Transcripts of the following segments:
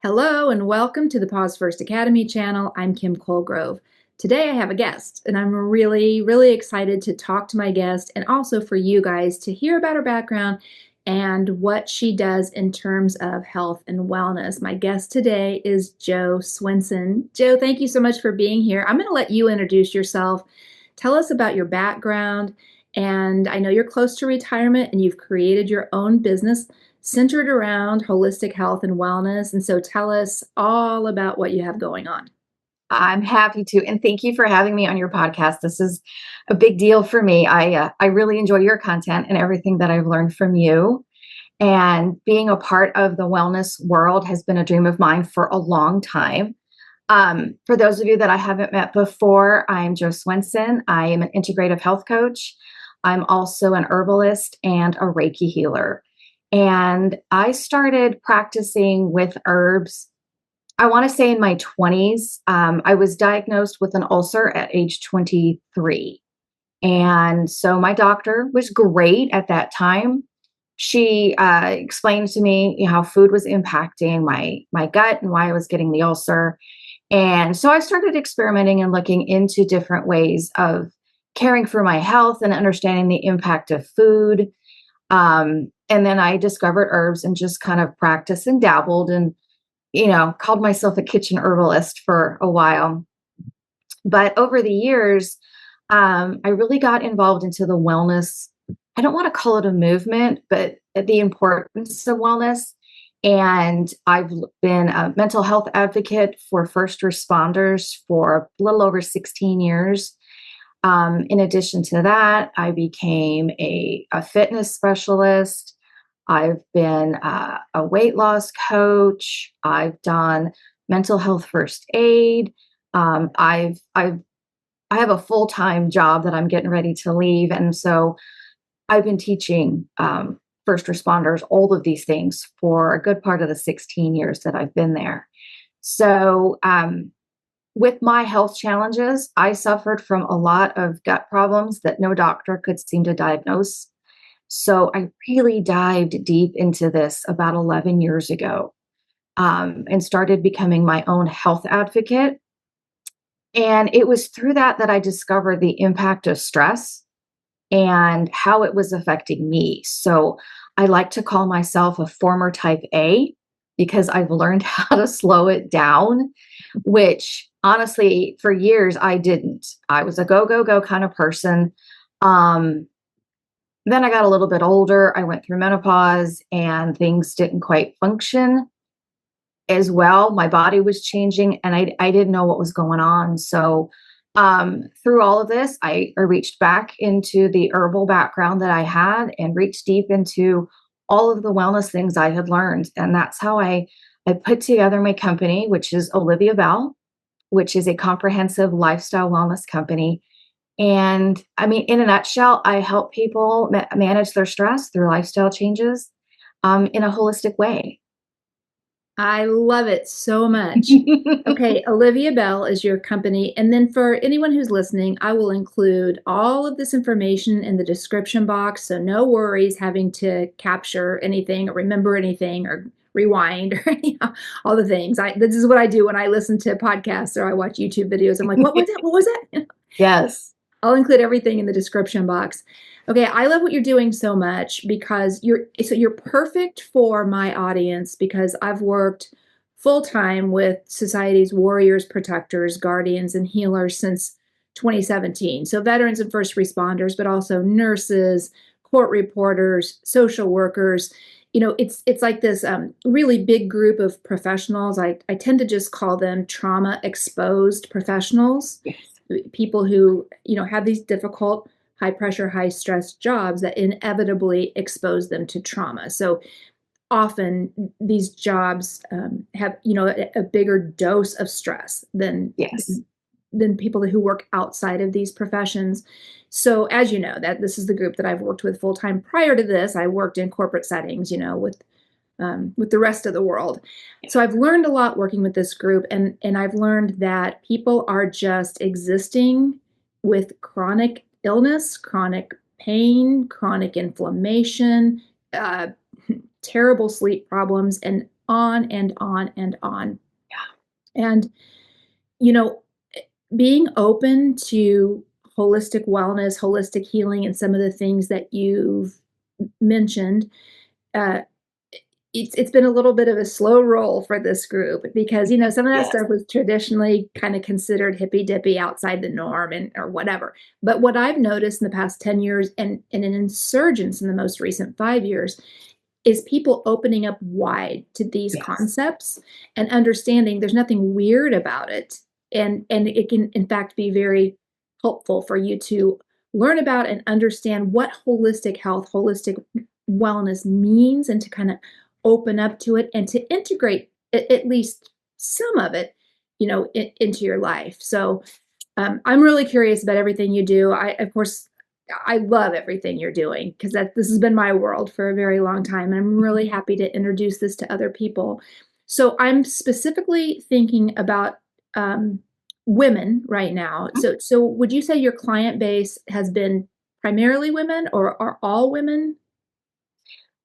Hello and welcome to the Pause First Academy channel. I'm Kim Colegrove. Today I have a guest and I'm really excited to talk to my guest and also for you guys to hear about her background and what she does in terms of health and wellness. My guest today is Jo Swensson. Jo, thank you so much for being here. I'm going to let you introduce yourself. Tell us about your background, and I know you're close to retirement and you've created your own business centered around holistic health and wellness. And so tell us all about what you have going on. I'm happy to, and thank you for having me on your podcast. This is a big deal for me. I really enjoy your content and everything that I've learned from you. And being a part of the wellness world has been a dream of mine for a long time. For those of you that I haven't met before, I'm Jo Swensson. I am an integrative health coach. I'm also an herbalist and a Reiki healer. And I started practicing with herbs, I want to say in my 20s. I was diagnosed with an ulcer at age 23. And so my doctor was great at that time. She explained to me how food was impacting my gut and why I was getting the ulcer. And so I started experimenting and looking into different ways of caring for my health and understanding the impact of food. And then I discovered herbs and just kind of practiced and dabbled and, called myself a kitchen herbalist for a while. But over the years, I really got involved into the wellness. I don't want to call it a movement, but the importance of wellness. And I've been a mental health advocate for first responders for a little over 16 years. In addition to that, I became a fitness specialist. I've been a weight loss coach. I've done mental health first aid. I have a full-time job that I'm getting ready to leave, and so I've been teaching first responders all of these things for a good part of the 16 years that I've been there. So, with my health challenges, I suffered from a lot of gut problems that no doctor could seem to diagnose. So I really dived deep into this about 11 years ago, and started becoming my own health advocate. And it was through that I discovered the impact of stress and how it was affecting me. So I like to call myself a former type A because I've learned how to slow it down, which honestly, for years I didn't. I was a go, go, go kind of person. Um, then I got a little bit older. I went through menopause and things didn't quite function as well. My body was changing and I didn't know what was going on. So through all of this, I reached back into the herbal background that I had and reached deep into all of the wellness things I had learned. And that's how I put together my company, which is Olivia-Bell, which is a comprehensive lifestyle wellness company. And I mean, in a nutshell, I help people manage their stress through lifestyle changes in a holistic way. I love it so much. Okay, Olivia-Bell is your company. And then for anyone who's listening, I will include all of this information in the description box. So no worries having to capture anything or remember anything or rewind or all the things. This is what I do when I listen to podcasts or I watch YouTube videos. I'm like, what was that? What was that? Yes. I'll include everything in the description box. Okay, I love what you're doing so much because you're perfect for my audience because I've worked full-time with society's warriors, protectors, guardians, and healers since 2017. So veterans and first responders, but also nurses, court reporters, social workers. It's like this really big group of professionals. I tend to just call them trauma exposed professionals. Yes. People who have these difficult, high pressure, high stress jobs that inevitably expose them to trauma. So often these jobs have a bigger dose of stress than Yes. than people who work outside of these professions. So as you know, that this is the group that I've worked with full time. Prior to this, I worked in corporate settings, with the rest of the world. So I've learned a lot working with this group, and I've learned that people are just existing with chronic illness, chronic pain, chronic inflammation, uh, terrible sleep problems, and on and on and on. And, you know, being open to holistic wellness, holistic healing, and some of the things that you've mentioned, uh, it's been a little bit of a slow roll for this group because, some of that Yes. stuff was traditionally kind of considered hippy dippy outside the norm and or whatever. But what I've noticed in the past 10 years and an insurgence in the most recent 5 years is people opening up wide to these Yes. concepts and understanding there's nothing weird about it. And it can in fact be very helpful for you to learn about and understand what holistic health, holistic wellness means and to kind of open up to it and to integrate at least some of it, into your life. So I'm really curious about everything you do. Of course, I love everything you're doing because this has been my world for a very long time. And I'm really happy to introduce this to other people. So I'm specifically thinking about um, women right now. So would you say your client base has been primarily women, or are all women?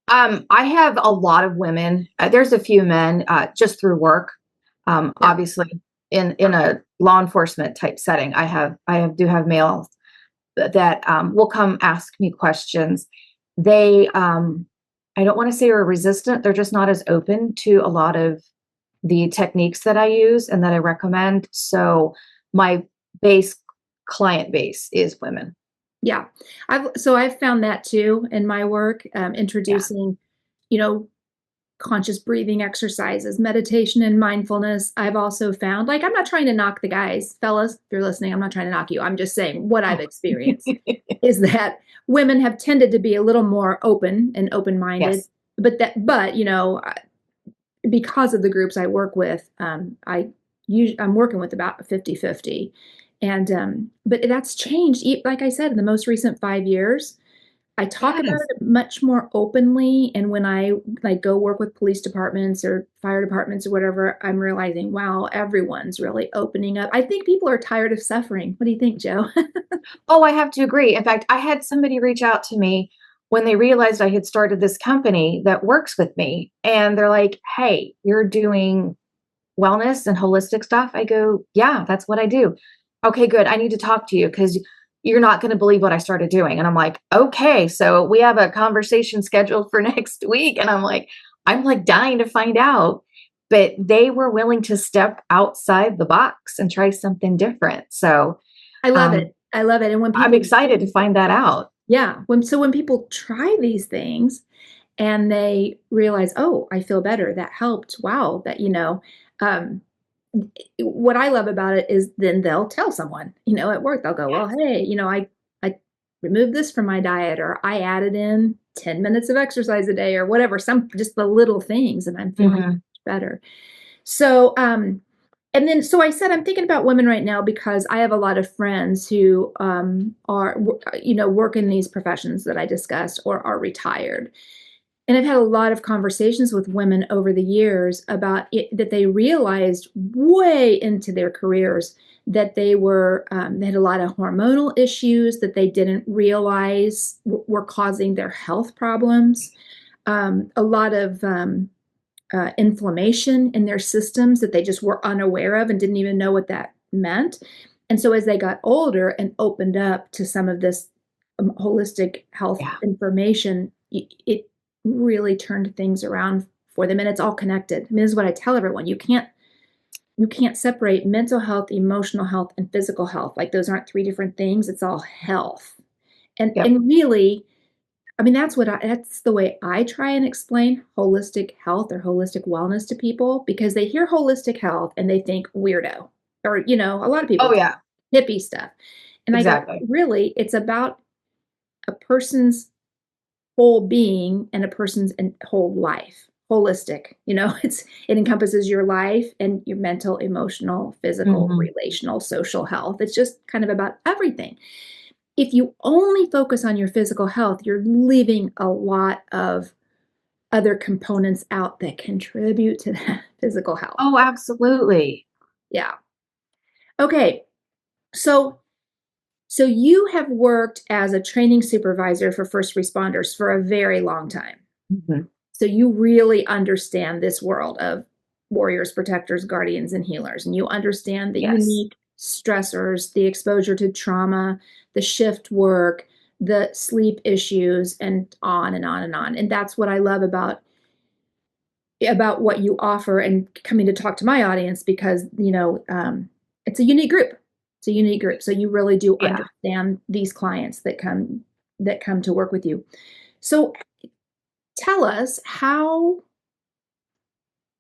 I have a lot of women. There's a few men just through work. Yeah, Obviously, in a law enforcement type setting, do have males that will come ask me questions. They, I don't want to say are resistant. They're just not as open to a lot of the techniques that I use and that I recommend. So my base client base is women. yeah. I've found that too in my work, Yeah. introducing, you know, conscious breathing exercises, meditation, and mindfulness. I've also found, like, I'm not trying to knock the guys, fellas, if you're listening, I'm not trying to knock you. I'm just saying what I've Oh. experienced is that women have tended to be a little more open and open-minded, Yes. but because of the groups I work with, I'm working with about 50-50. And but that's changed. Like I said, in the most recent 5 years, I talk about Yes. it much more openly, and when I, like, go work with police departments or fire departments or whatever, I'm realizing, wow, everyone's really opening up. I think people are tired of suffering. What do you think, Joe? Oh, I have to agree. In fact, I had somebody reach out to me when they realized I had started this company that works with me. And they're like, "Hey, you're doing wellness and holistic stuff?" I go, "Yeah, that's what I do." "Okay, good. I need to talk to you because you're not going to believe what I started doing." And I'm like, "Okay." So we have a conversation scheduled for next week. And I'm like dying to find out. But they were willing to step outside the box and try something different. So I love um, it. I love it. And when I'm people excited to find that out. yeah, when people try these things and they realize, "Oh, I feel better. That helped. Wow." Um, what I love about it is then they'll tell someone, at work. They'll go, "Well, Yes. hey, I removed this from my diet, or I added in 10 minutes of exercise a day, or whatever, some just the little things, and I'm feeling Mhm. better." So, and then, so I said, I'm thinking about women right now because I have a lot of friends who work in these professions that I discussed or are retired. And I've had a lot of conversations with women over the years about it, that they realized way into their careers that they had a lot of hormonal issues that they didn't realize were causing their health problems. A lot of inflammation in their systems that they just were unaware of and didn't even know what that meant. And so as they got older and opened up to some of this holistic health Yeah. information, it really turned things around for them. And it's all connected. I mean, this is what I tell everyone. You can't separate mental health, emotional health, and physical health. Like, those aren't three different things. It's all health. And Yep. and really, I mean, that's the way I try and explain holistic health or holistic wellness to people, because they hear holistic health and they think weirdo, or, a lot of people Oh, do, yeah. hippie stuff. And I go, Exactly. really, it's about a person's whole being and a person's whole life. Holistic, it encompasses your life and your mental, emotional, physical, Mhm. relational, social health. It's just kind of about everything. If you only focus on your physical health, you're leaving a lot of other components out that contribute to that physical health. Oh, absolutely. Yeah. Okay. So So you have worked as a training supervisor for first responders for a very long time. Mhm. So you really understand this world of warriors, protectors, guardians, and healers. And you understand the Yes. unique stressors, the exposure to trauma, the shift work, the sleep issues, and on and on and on. And that's what I love about what you offer and coming to talk to my audience because, it's a unique group. It's a unique group. So you really do Yeah. understand these clients that come to work with you. So tell us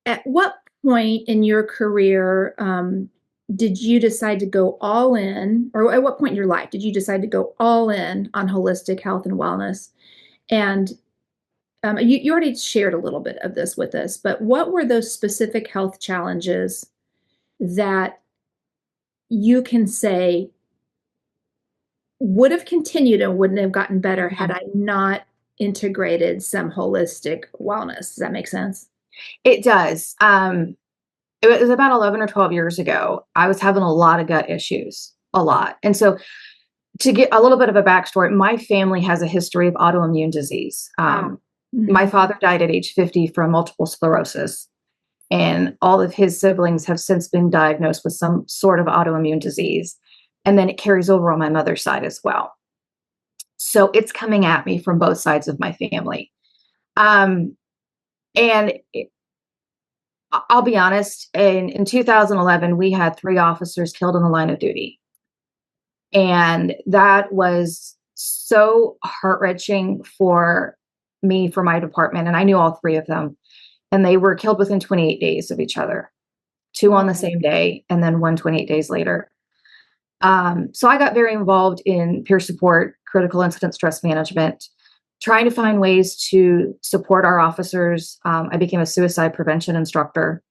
at what point in your career did you decide to go all in, or at what point in your life did you decide to go all in on holistic health and wellness? And you already shared a little bit of this with us, but what were those specific health challenges that you can say would have continued and wouldn't have gotten better had Mhm. I not integrated some holistic wellness? Does that make sense? It does. It was about 11 or 12 years ago. I was having a lot of gut issues, a lot. And so, to get a little bit of a backstory, my family has a history of autoimmune disease. Ah. My Mhm. father died at age 50 from multiple sclerosis, and all of his siblings have since been diagnosed with some sort of autoimmune disease. And then it carries over on my mother's side as well. So it's coming at me from both sides of my family. Um, and I'll be honest, in 2011, we had 3 officers killed in the line of duty. And that was so heart wrenching for me, for my department. And I knew all 3 of them. And they were killed within 28 days of each other, two on the Oh. same day, and then one 28 days later. So I got very involved in peer support, critical incident stress management, trying to find ways to support our officers. I became a suicide prevention instructor.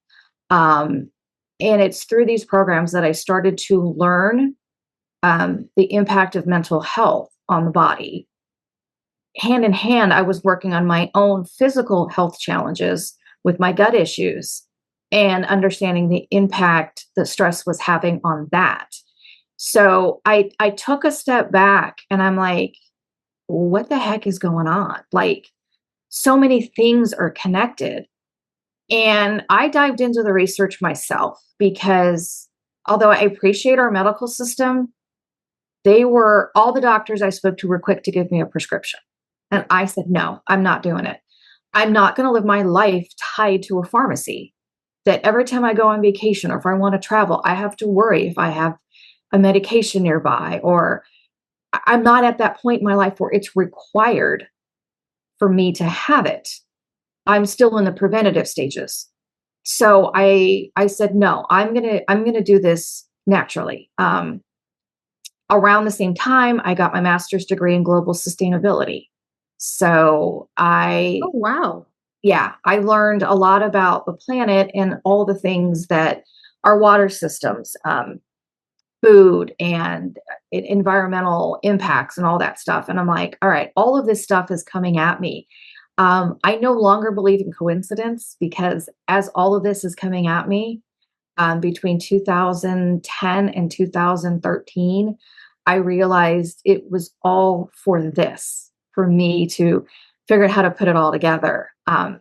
Um, and it's through these programs that I started to learn the impact of mental health on the body. Hand in hand, I was working on my own physical health challenges with my gut issues and understanding the impact that stress was having on that. So I took a step back and I'm like, what the heck is going on? Like, so many things are connected. And I dived into the research myself because although I appreciate our medical system, all the doctors I spoke to were quick to give me a prescription. And I said, no, I'm not doing it. I'm not going to live my life tied to a pharmacy that every time I go on vacation or if I want to travel, I have to worry if I have a medication nearby, or I'm not at that point in my life where it's required for me to have it. I'm still in the preventative stages. So I said, no, I'm gonna do this naturally. Around the same time, I got my master's degree in global sustainability. So Oh, wow. yeah, I learned a lot about the planet and all the things that our water systems, food and environmental impacts and all that stuff. And I'm like, all right, all of this stuff is coming at me. I no longer believe in coincidence because as all of this is coming at me, between 2010 and 2013, I realized it was all for this, for me to figure out how to put it all together. And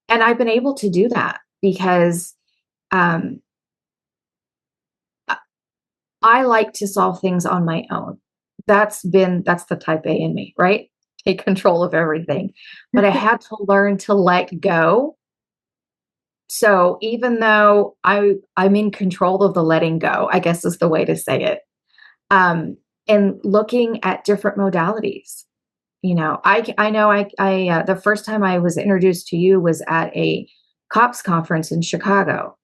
I've been able to do that because um, I I like to solve things on my own. That's the type A in me, right? Take control of everything. But I had to learn to let go. So even though I'm in control of the letting go, I guess is the way to say it. Um, and looking at different modalities. I know the first time I was introduced to you was at a COPS conference in Chicago,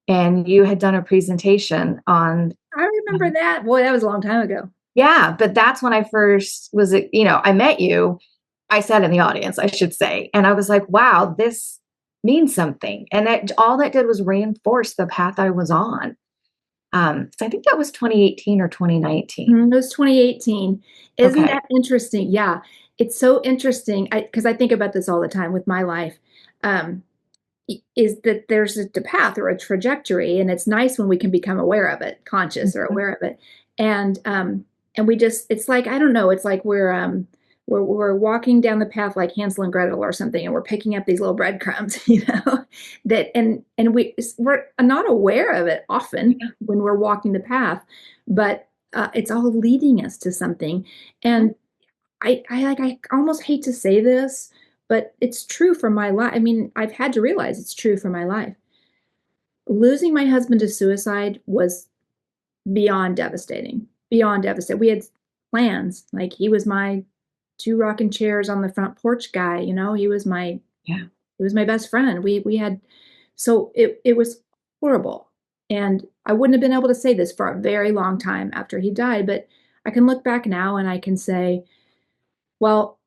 and you had done a presentation on. I remember that. Boy, that was a long time ago. Yeah, but that's when I first I met you. I sat in the audience, I should say, and I was like, wow, this means something. And that all that did was reinforce the path I was on. So I think that was 2018 or 2019. It was 2018. Isn't Okay. that interesting? Yeah, it's so interesting because I think about this all the time with my life. Um, is that there's a path or a trajectory, and it's nice when we can become aware of it, conscious or Mhm. aware of it. And and we just, it's like, I don't know, it's like we're walking down the path like Hansel and Gretel or something, and we're picking up these little breadcrumbs, that, and we're not aware of it often Yeah. when we're walking the path, but it's all leading us to something. And I almost hate to say this, but it's true for my life. I mean, I've had to realize it's true for my life. Losing my husband to suicide was beyond devastating. Beyond devastating. We had plans. Like, he was my two rocking chairs on the front porch guy. Yeah. He was my best friend. We had, so it was horrible. And I wouldn't have been able to say this for a very long time after he died, but I can look back now and I can say, well,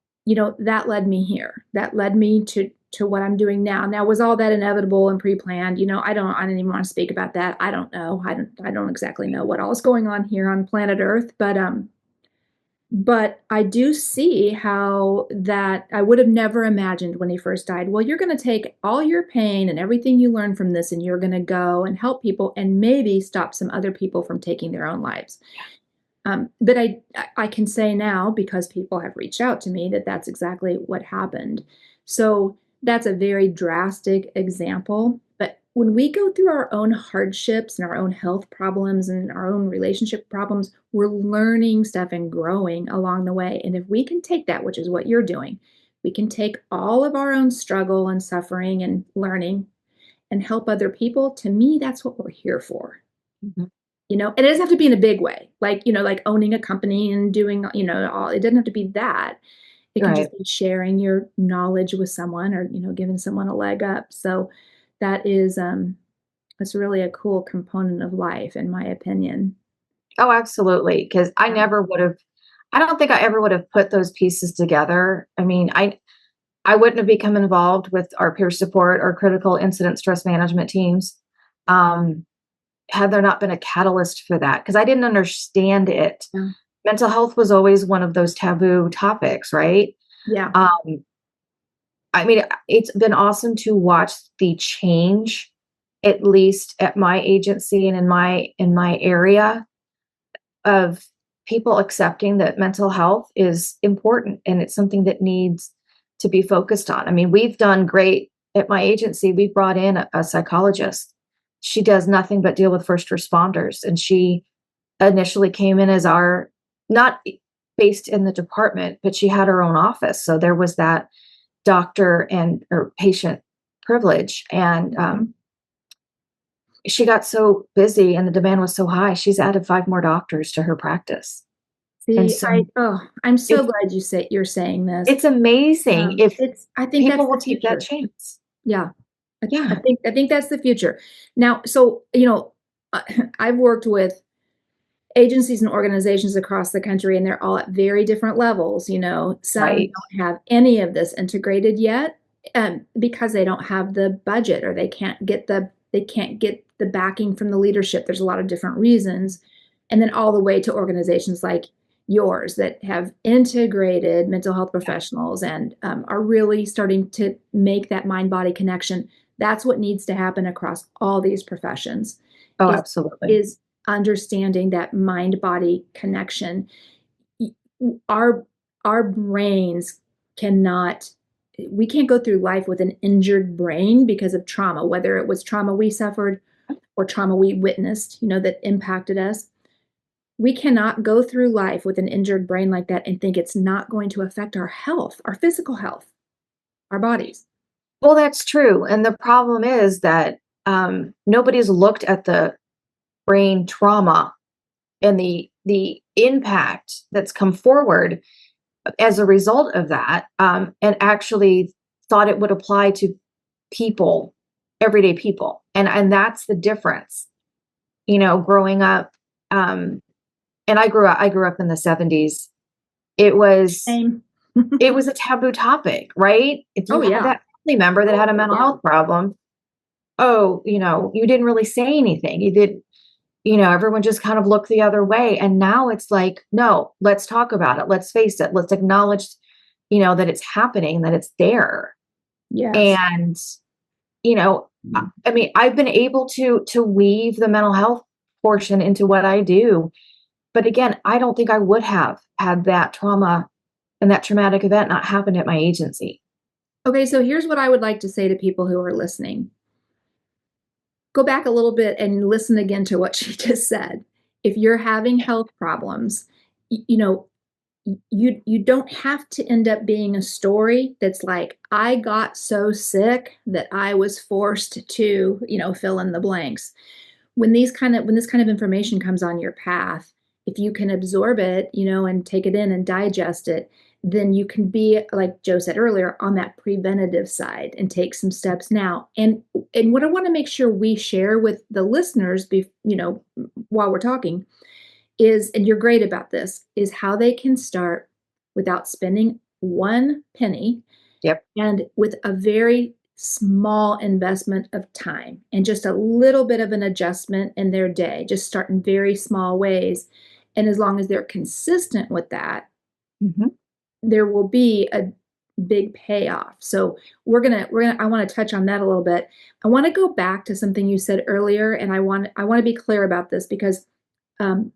that led me here. That led me to what I'm doing now. Now, was all that inevitable and pre-planned? I don't even want to speak about that. I don't know. I don't exactly know what all is going on here on planet Earth, but I do see how that I would have never imagined when he first died. Well, you're going to take all your pain and everything you learned from this, and you're going to go and help people and maybe stop some other people from taking their own lives. But I can say now, because people have reached out to me, that that's exactly what happened. So that's a very drastic example. But when we go through our own hardships and our own health problems and our own relationship problems, we're learning stuff and growing along the way. And if we can take that, which is what you're doing, we can take all of our own struggle and suffering and learning and help other people. To me, that's what we're here for. Mhm. And it doesn't have to be in a big way, like owning a company and doing, all, it doesn't have to be that. It can Right. just be sharing your knowledge with someone, or, giving someone a leg up. So that is, that's really a cool component of life, in my opinion. Oh, absolutely. Because Yeah. I don't think I ever would have put those pieces together. I mean, I wouldn't have become involved with our peer support or critical incident stress management teams, um, had there not been a catalyst for that, because I didn't understand it. Yeah. Mental health was always one of those taboo topics, right? Yeah. Um, I mean, it's been awesome to watch the change, at least at my agency and in my area, of people accepting that mental health is important and it's something that needs to be focused on. I mean, we've done great at my agency. We brought in a psychologist. She does nothing but deal with first responders. And she initially came in as our, not based in the department, but she had her own office. So there was that doctor and or patient privilege. And Mhm. she got so busy and the demand was so high, she's added 5 more doctors to her practice. And See, so I'm so it's glad you're saying this. it's amazing if I think people that's will the take that future. chance. Yeah. Yeah, I think that's the future. Now, so, I've worked with agencies and organizations across the country, and they're all at very different levels. Some right. don't have any of this integrated yet, because they don't have the budget, or they can't get the backing from the leadership. There's a lot of different reasons. And then all the way to organizations like yours that have integrated mental health professionals and are really starting to make that mind body connection. That's what needs to happen across all these professions, Oh, is absolutely. is understanding that mind body connection. Our brains cannot we can't go through life with an injured brain because of trauma, whether it was trauma we suffered or trauma we witnessed, that impacted us. We cannot go through life with an injured brain like that and think it's not going to affect our health, our physical health, our bodies. Well, that's true, and the problem is that, nobody's looked at the brain trauma and the impact that's come forward as a result of that, and actually thought it would apply to people, everyday people, and that's the difference. Growing up, um, and I grew up in the 70s. It was Same. it was a taboo topic, right? If you Oh had yeah. that family member that had a Oh mental yeah. health problem, oh, you didn't really say anything. Everyone just kind of looked the other way. And now it's like, no, let's talk about it. Let's face it. Let's acknowledge, that it's happening, that it's there. Yes. And, I mean, I've been able to weave the mental health portion into what I do, But again, I don't think I would have had that trauma and that traumatic event not happened at my agency. Okay, so here's what I would like to say to people who are listening. Go back a little bit and listen again to what she just said. If you're having health problems, you know, you don't have to end up being a story that's like, I got so sick that I was forced to, fill in the blanks. When this kind of information comes on your path, if you can absorb it, and take it in and digest it, then you can be, like Joe said earlier, on that preventative side and take some steps now. And what I want to make sure we share with the listeners, while we're talking, is, and you're great about this, is how they can start without spending one penny Yep. and with a very small investment of time and just a little bit of an adjustment in their day. Just start in very small ways. And as long as they're consistent with that, Mm-hmm. there will be a big payoff. So I want to touch on that a little bit. I want to go back to something you said earlier, and I want to be clear about this because um,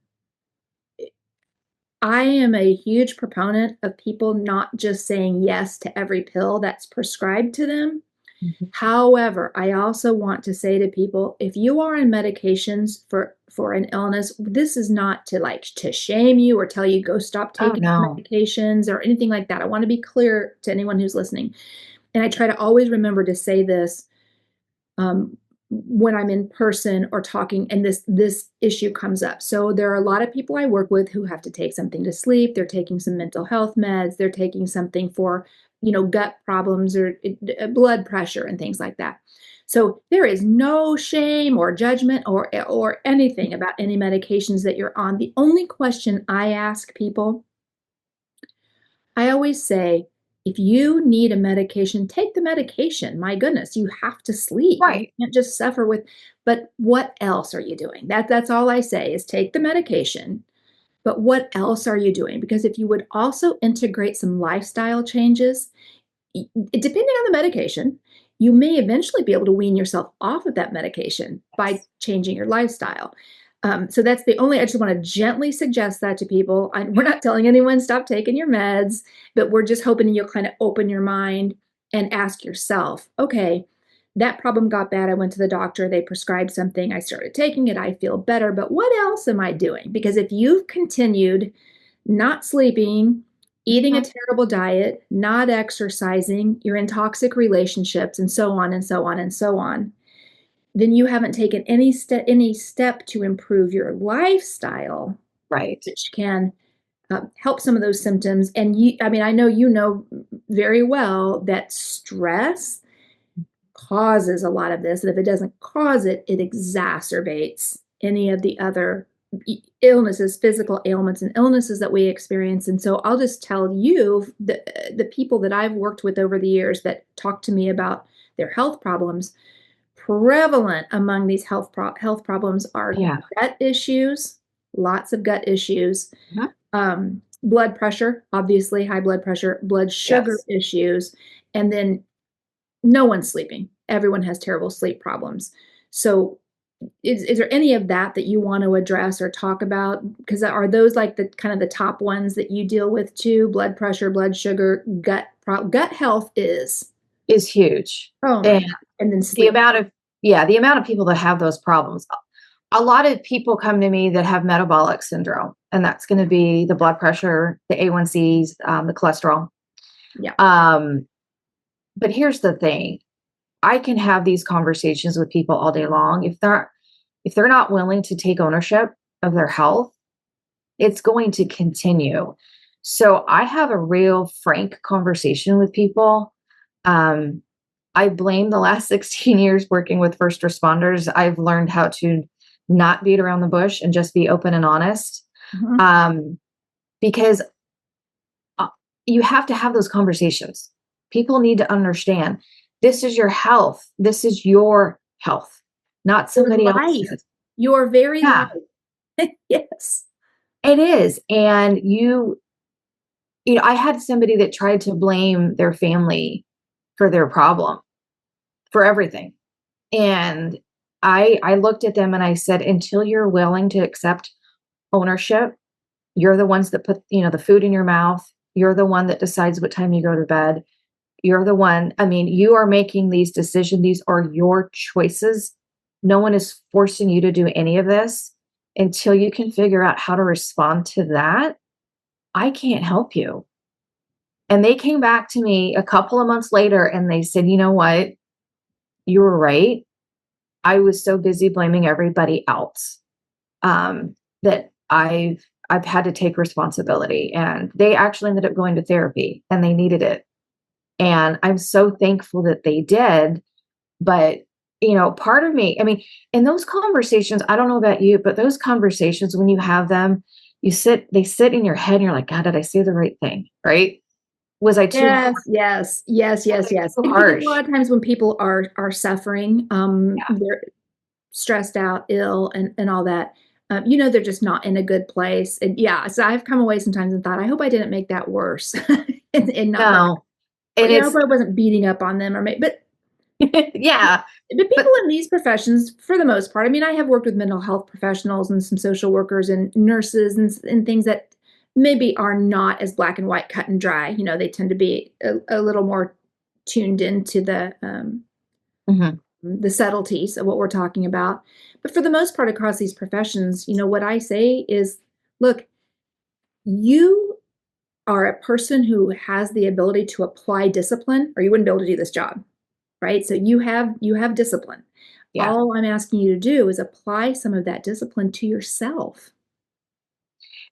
I am a huge proponent of people not just saying yes to every pill that's prescribed to them. Mm-hmm. However, I also want to say to people, if you are on medications for an illness, this is not to shame you or tell you go stop Oh, taking no. medications or anything like that. I want to be clear to anyone who's listening. And I try to always remember to say this when I'm in person or talking and this issue comes up. So there are a lot of people I work with who have to take something to sleep, they're taking some mental health meds, they're taking something for, gut problems or blood pressure and things like that. So there is no shame or judgment or anything about any medications that you're on. The only question I ask people, I always say, if you need a medication, take the medication. My goodness, you have to sleep. You Right. can't just suffer with, but what else are you doing? That's all I say is take the medication. But what else are you doing? Because if you would also integrate some lifestyle changes, depending on the medication, you may eventually be able to wean yourself off of that medication by changing your lifestyle. So that's I just want to gently suggest that to people. We're not telling anyone stop taking your meds, but we're just hoping you'll kind of open your mind and ask yourself, okay, that problem got bad. I went to the doctor. They prescribed something. I started taking it. I feel better. But what else am I doing? Because if you've continued not sleeping, eating a Mm-hmm. terrible diet, not exercising, you're in toxic relationships, and so on and so on and so on, then you haven't taken any step to improve your lifestyle, Right. which can help some of those symptoms. And I know very well that stress causes a lot of this. And if it doesn't cause it, it exacerbates any of the other illnesses, physical ailments and illnesses that we experience. And so I'll just tell you, the people that I've worked with over the years that talk to me about their health problems, prevalent among these health problems are Yeah. gut issues, lots of gut issues, Mhm. blood pressure, obviously high blood pressure, blood sugar Yes. issues, and then no one's sleeping. Everyone has terrible sleep problems. So is there any of that you want to address or talk about? Because are those like the kind of the top ones that you deal with too? Blood pressure, blood sugar, gut health is. Is huge. Oh my And God. And then the sleep. amount of, yeah, the amount of people that have those problems. A lot of people come to me that have metabolic syndrome, and that's going to be the blood pressure, the A1Cs, the cholesterol. Yeah. Um, but here's the thing. I can have these conversations with people all day long. If they're not willing to take ownership of their health, it's going to continue. So I have a real frank conversation with people. Um, I blame the last 16 years working with first responders. I've learned how to not beat around the bush and just be open and honest. Mhm. Um, because uh, you have to have those conversations. People need to understand this is your health. This is your health, not Your somebody life, else's. your very Yeah, life. Yes. it is. And I had somebody that tried to blame their family for their problem, for everything. And I looked at them and I said, until you're willing to accept ownership You're the ones that put, the food in your mouth. You're the one that decides what time you go to bed. You're the one, I mean, you are making these decisions. These are your choices. No one is forcing you to do any of this. Until you can figure out how to respond to that, I can't help you. And they came back to me a couple of months later and they said, you know what? You were right. I was so busy blaming everybody else, that I've had to take responsibility. And they actually ended up going to therapy and they needed it. And I'm so thankful that they did. But, part of me, I mean, in those conversations, I don't know about you, but those conversations, when you have them, they sit in your head and you're like, God, did I say the right thing? Right? Was I too hard? Yes. Too And because a harsh? lot of times when people are suffering, Yeah. they're stressed out, ill, and all that, they're just not in a good place. And yeah, so I've come away sometimes and thought, I hope I didn't make that worse, and not by, No. or And I hope I wasn't beating up on them, yeah, but people but in these professions, for the most part, I mean, I have worked with mental health professionals and some social workers and nurses and things that maybe are not as black and white, cut and dry. They tend to be a little more tuned into mhm, the subtleties of what we're talking about. But for the most part, across these professions, what I say is, look, you are a person who has the ability to apply discipline, or you wouldn't be able to do this job, right? So you have discipline. yeah. All I'm asking you to do is apply some of that discipline to yourself.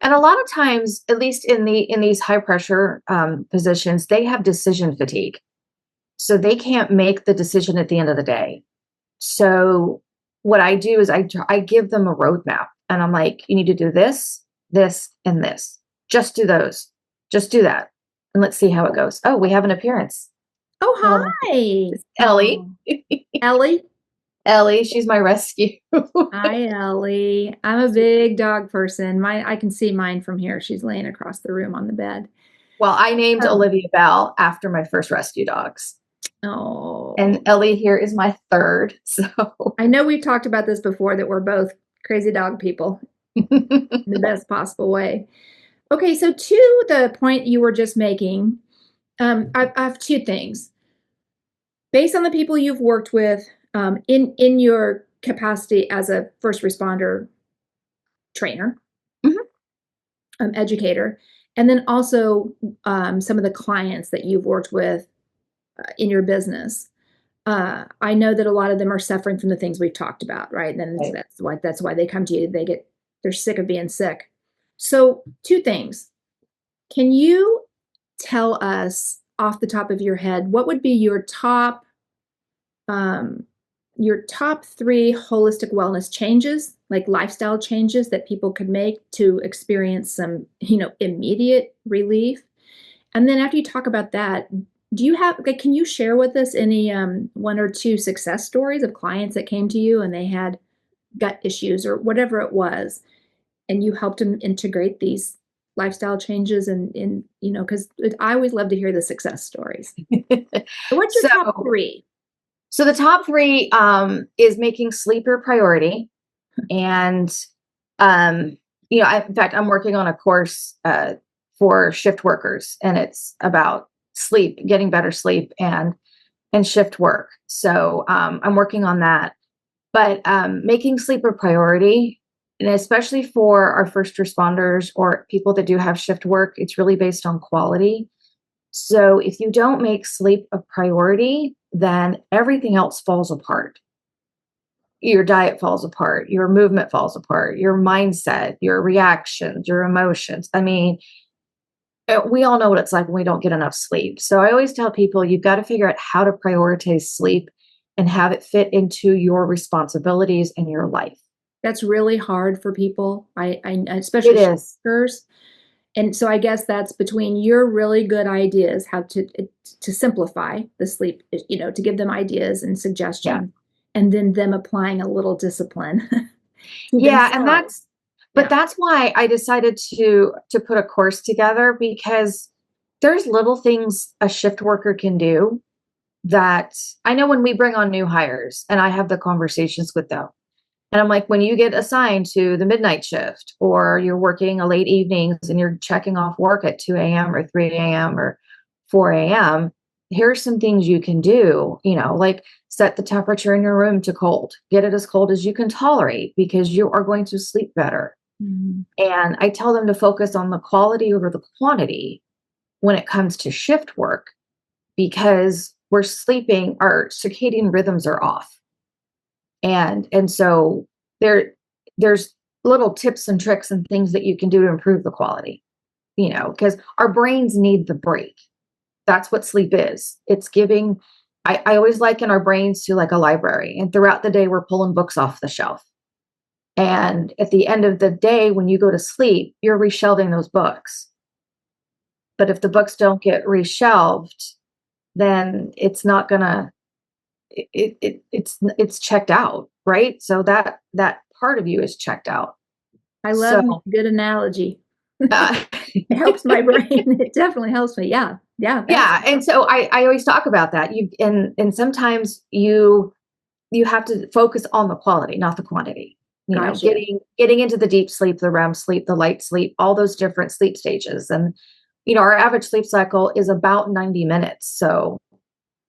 And a lot of times, at least in these high pressure positions, they have decision fatigue. So they can't make the decision at the end of the day. So what I do is I give them a roadmap and I'm like, you need to do this, this, and this. Just do those. Just do that. And let's see how it goes. Oh, we have an appearance. Oh, Well, hi. it's Ellie. Oh, Ellie. Ellie, she's my rescue. Hi, Ellie. I'm a big dog person. I can see mine from here. She's laying across the room on the bed. Well, I named Oh, Olivia-Bell after my first rescue dogs. And oh. Ellie here is my third. So I know we've talked about this before, that we're both crazy dog people in the best possible way. Okay, so to the point you were just making, I have two things. Based on the people you've worked with, in your capacity as a first responder trainer, Mhm. educator, and then also some of the clients that you've worked with in your business. I know that a lot of them are suffering from the things we've talked about, right? And then Right. that's why they come to you. They're sick of being sick. So, two things. Can you tell us off the top of your head what would be um, your top three holistic wellness changes, like lifestyle changes that people could make to experience some, immediate relief? And then after you talk about that, do you have, like, can you share with us any one or two success stories of clients that came to you and they had gut issues or whatever it was, and you helped them integrate these lifestyle changes? And in, because I always love to hear the success stories. So what's your So, top three? so the top three is making sleep your priority, and in fact, I'm working on a course for shift workers, and it's about sleep, getting better sleep, and shift work. So I'm working on that. But making sleep a priority, and especially for our first responders or people that do have shift work, it's really based on quality. So if you don't make sleep a priority, then everything else falls apart. Your diet falls apart, your movement falls apart, your mindset, your reactions, your emotions. I mean, we all know what it's like when we don't get enough sleep. So I always tell people you've got to figure out how to prioritize sleep and have it fit into your responsibilities in your life. That's really hard for people. I It especially is. shifters. And so I guess that's between your really good ideas, how to simplify the sleep, to give them ideas and Yeah. suggestions, and then them applying a little discipline to Yeah, and themselves. but Yeah, that's why I decided to put a course together, because there's little things a shift worker can do that I know when we bring on new hires and I have the conversations with them. And I'm like, when you get assigned to the midnight shift, or you're working a late evenings and you're checking off work at 2 a.m. or 3 a.m. or 4 a.m., here's some things you can do, like set the temperature in your room to cold, get it as cold as you can tolerate, because you are going to sleep better. Mhm. And I tell them to focus on the quality over the quantity when it comes to shift work, because we're sleeping, our circadian rhythms are off. And so there's little tips and tricks and things that you can do to improve the quality, because our brains need the break. That's what sleep is. It's giving, I always liken our brains to like a library, and throughout the day we're pulling books off the shelf. And at the end of the day, when you go to sleep, you're reshelving those books. But if the books don't get reshelved, then it's not gonna it's checked out, right? So that part of you is checked out. I love So it. Good analogy. uh, It helps my brain. It definitely helps me. Yeah. Yeah. That's yeah, and so I always talk about that. And sometimes you have to focus on the quality, not the quantity. gotcha. Getting into the deep sleep, the REM sleep, the light sleep, all those different sleep stages. And our average sleep cycle is about 90 minutes. So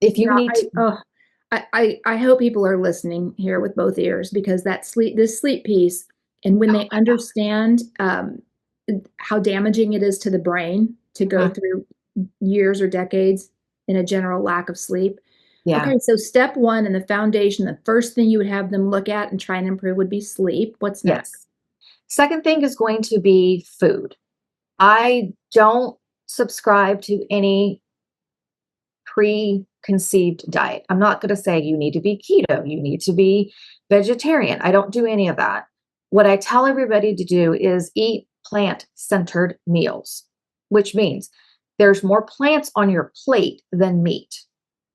if you Yeah. need to, I hope people are listening here with both ears, because this sleep piece, and when oh they my God. understand how damaging it is to the brain to go Mhm. through years or decades in a general lack of sleep. Yeah. Okay, so step one and the foundation, the first thing you would have them look at and try and improve would be sleep. What's next? Yes. Second thing is going to be food. I don't subscribe to any preconceived diet. I'm not going to say you need to be keto, you need to be vegetarian. I don't do any of that. What I tell everybody to do is eat plant centered meals, which means there's more plants on your plate than meat.